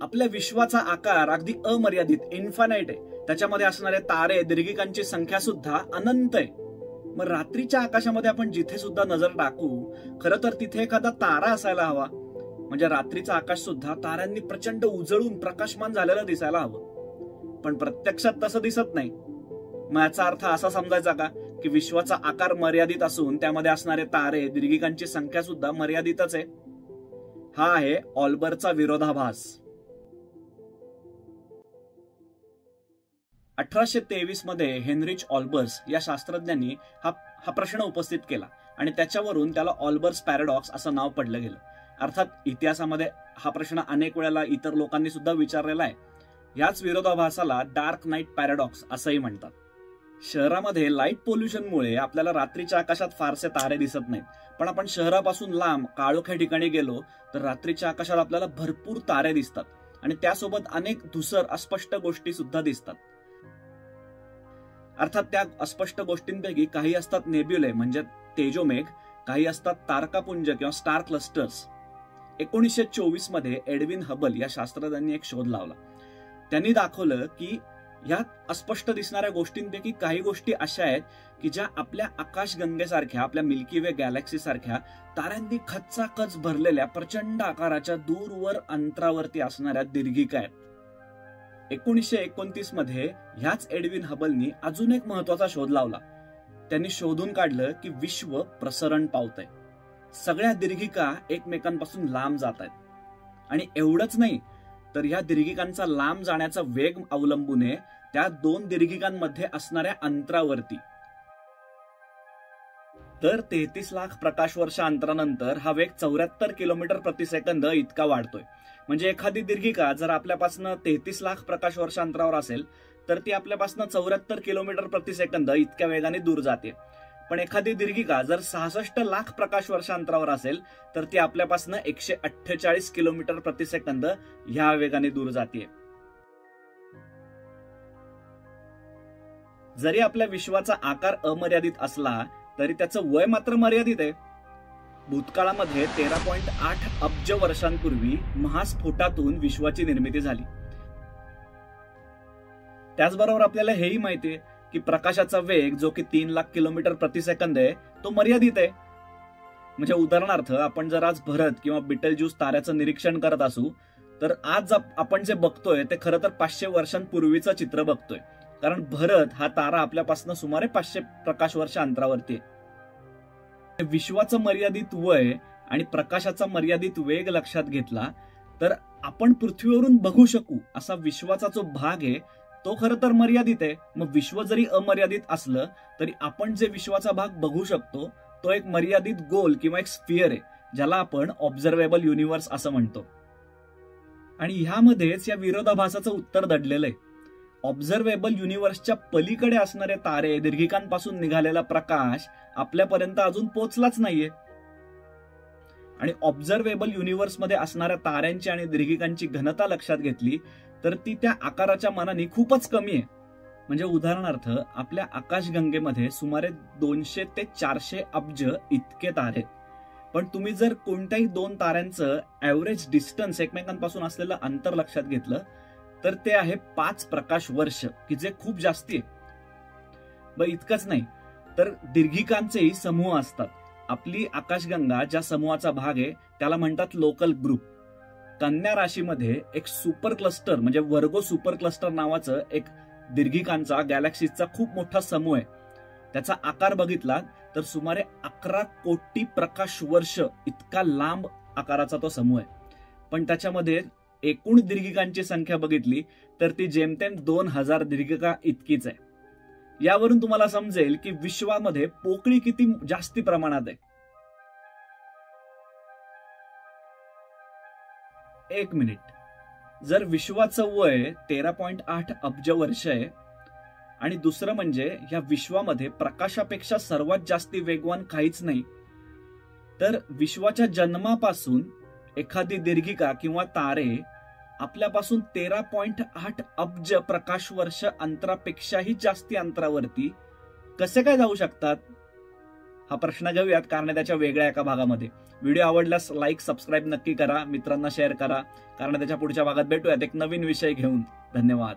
आपल्या विश्वाचा आकार अगदी अमर्यादित इन्फानाइट आहे, त्याच्यामध्ये असणारे तारे दीर्घिकांची संख्या सुद्धा अनंत आहे. मग रात्रीच्या आकाशामध्ये आपण जिथे सुद्धा नजर टाकू, खरं तर तिथे एखादा तारा असायला हवा. म्हणजे रात्रीचं आकाश सुद्धा ताऱ्यांनी प्रचंड उजळून प्रकाशमान झालेलं दिसायला हवं. पण प्रत्यक्षात तसं दिसत नाही. मग याचा अर्थ असा समजायचा का की विश्वाचा आकार मर्यादित असून त्यामध्ये असणारे तारे दीर्घिकांची संख्या सुद्धा मर्यादितच आहे? हा आहे ऑल्बरचा विरोधाभास. 1823 मध्ये हेनरिच ऑल्बर्स या शास्त्रज्ञांनी हा प्रश्न उपस्थित केला आणि त्याच्यावरून त्याला ऑल्बर्स पॅराडॉक्स असं नाव पडलं गेलं. अर्थात इतिहासामध्ये हा प्रश्न अनेक वेळेला इतर लोकांनी सुद्धा विचारलेला आहे. याच विरोधाभासाला डार्क नाईट पॅराडॉक्स असंही म्हणतात. शहरामध्ये लाईट पोल्युशनमुळे आपल्याला रात्रीच्या आकाशात फारसे तारे दिसत नाहीत, पण आपण शहरापासून लांब काळोख्या ठिकाणी गेलो तर रात्रीच्या आकाशात आपल्याला भरपूर तारे दिसतात आणि त्यासोबत अनेक धुसर अस्पष्ट गोष्टी सुद्धा दिसतात. अर्थात त्या अस्पष्ट गोष्टींपैकी काही असतात नेब्युले म्हणजे तेजोमेघ, काही असतात तारकापुंज किंवा स्टार क्लस्टर्स. 1924 मध्ये एडविन हबल या शास्त्रज्ञांनी एक शोध लावला. त्यांनी दाखवलं की ह्या अस्पष्ट दिसणाऱ्या गोष्टींपैकी काही गोष्टी अशा आहेत की ज्या आपल्या आकाशगंगेसारख्या, आपल्या मिल्की वे गॅलेक्सी सारख्या ताऱ्यांनी खचाखच भरलेल्या प्रचंड आकाराच्या दूरवर अंतरावरती असणाऱ्या दीर्घिका आहेत. 1929 मध्ये ह्याच एडविन हबलनी अजून एक महत्वाचा शोध लावला. त्यांनी शोधून काढलं की विश्व प्रसरण पावतंय. सगळ्या दीर्घिका एकमेकांपासून लांब जात आहेत. आणि एवढंच नाही तर ह्या दीर्घिकांचा लांब जाण्याचा वेग अवलंबून आहे त्या दोन दीर्घिकांमध्ये असणाऱ्या अंतरावरती. तर 33 लाख प्रकाश वर्ष अंतरानंतर हा वेग 74 किलोमीटर प्रति सेकंद इतका वाढतोय. म्हणजे एखादी दीर्घिका जर आपल्यापासून 33 लाख प्रकाश वर्ष अंतरावर असेल तर ती आपल्यापासून 74 किलोमीटर प्रति सेकंद इतक्या वेगाने दूर जाते. पण एखादी दीर्घिका जर 66 लाख प्रकाश वर्ष अंतरावर असेल तर ती आपल्यापासून 148 किलोमीटर प्रति सेकंद ह्या वेगाने दूर जाते. जरी आपल्या विश्वाचा आकार अमर्यादित असला तरी त्याचं वय मात्र मर्यादित आहे. भूतकाळामध्ये 13.8 अब्ज वर्षांपूर्वी महास्फोटातून विश्वाची निर्मिती झाली. त्याचबरोबर आपल्याला हेही माहिती आहे की प्रकाशाचा वेग जो की 3 लाख किलोमीटर प्रति सेकंद आहे तो मर्यादित आहे. म्हणजे उदाहरणार्थ आपण जर आज भरत किंवा बिटलजूस ताऱ्याचं निरीक्षण करत असू तर आज आपण जे बघतोय ते खरं तर 500 वर्षांपूर्वीचं चित्र बघतोय. कारण भरत हा तारा आपल्यापासून सुमारे 500 प्रकाश वर्ष अंतरावरती आहे. विश्वाचं मर्यादित वय आणि प्रकाशाचा मर्यादित वेग लक्षात घेतला तर आपण पृथ्वीवरून बघू शकू असा विश्वाचा जो भाग आहे तो खरं तर मर्यादित आहे. मग विश्व जरी अमर्यादित असलं तरी आपण जे विश्वाचा भाग बघू शकतो तो एक मर्यादित गोल किंवा एक स्फिअर आहे ज्याला आपण ऑब्झर्वेबल युनिव्हर्स असं म्हणतो. आणि ह्यामध्येच या विरोधाभासाचं उत्तर दडलेलं आहे. ऑब्झर्वेबल युनिव्हर्सच्या पलीकडे असणारे तारे दीर्घिकांपासून निघालेला प्रकाश आपल्यापर्यंत अजून पोहोचलाच नाहीये. आणि ऑब्झर्वेबल युनिव्हर्समध्ये असणाऱ्या ताऱ्यांची आणि दीर्घिकांची घनता लक्षात घेतली तर ती त्या आकाराच्या मानाने खूपच कमी आहे. म्हणजे उदाहरणार्थ आपल्या आकाशगंगेमध्ये सुमारे 200 ते 400 अब्ज इतके तारे. पण तुम्ही जर कोणत्याही दोन ताऱ्यांचं ऍव्हरेज डिस्टन्स एकमेकांपासून असलेलं अंतर लक्षात घेतलं तर ते आहे 5 प्रकाश वर्ष, की जे खूप जास्ती आहे. इतकंच नाही तर दीर्घिकांचेही समूह असतात. आपली आकाशगंगा ज्या समूहाचा भाग आहे त्याला म्हणतात लोकल ग्रुप. कन्या राशीमध्ये एक सुपर क्लस्टर म्हणजे वर्गो सुपर क्लस्टर नावाचं एक दीर्घिकांचा गॅलेक्सीचा खूप मोठा समूह आहे. त्याचा आकार बघितला तर सुमारे 11 कोटी प्रकाश वर्ष इतका लांब आकाराचा तो समूह आहे. पण त्याच्यामध्ये एकूण दीर्घिकांची संख्या बघितली तर ती जेमतेम 2000 दीर्घिका इतकीच आहे. यावरून तुम्हाला समजेल की विश्वामध्ये पोकळी किती जास्ती प्रमाणात आहे. एक मिनिट, जर विश्वाचं वय 13.8 अब्ज वर्ष आहे आणि दुसरं म्हणजे या विश्वामध्ये प्रकाशापेक्षा सर्वात जास्ती वेगवान काहीच नाही, तर विश्वाच्या जन्मापासून एखादी दीर्घिका किंवा तारे आपल्यापासून 13.8 अब्ज प्रकाश वर्ष अंतरापेक्षाही जास्ती अंतरावरती कसे काय जाऊ शकतात? हा प्रश्न घेऊयात त्याच्या वेगळ्या एका भागामध्ये. व्हिडिओ आवडल्यास लाईक सबस्क्राईब नक्की करा, मित्रांना शेअर करा. त्याच्या पुढच्या भागात भेटूयात एक नवीन विषय घेऊन. धन्यवाद.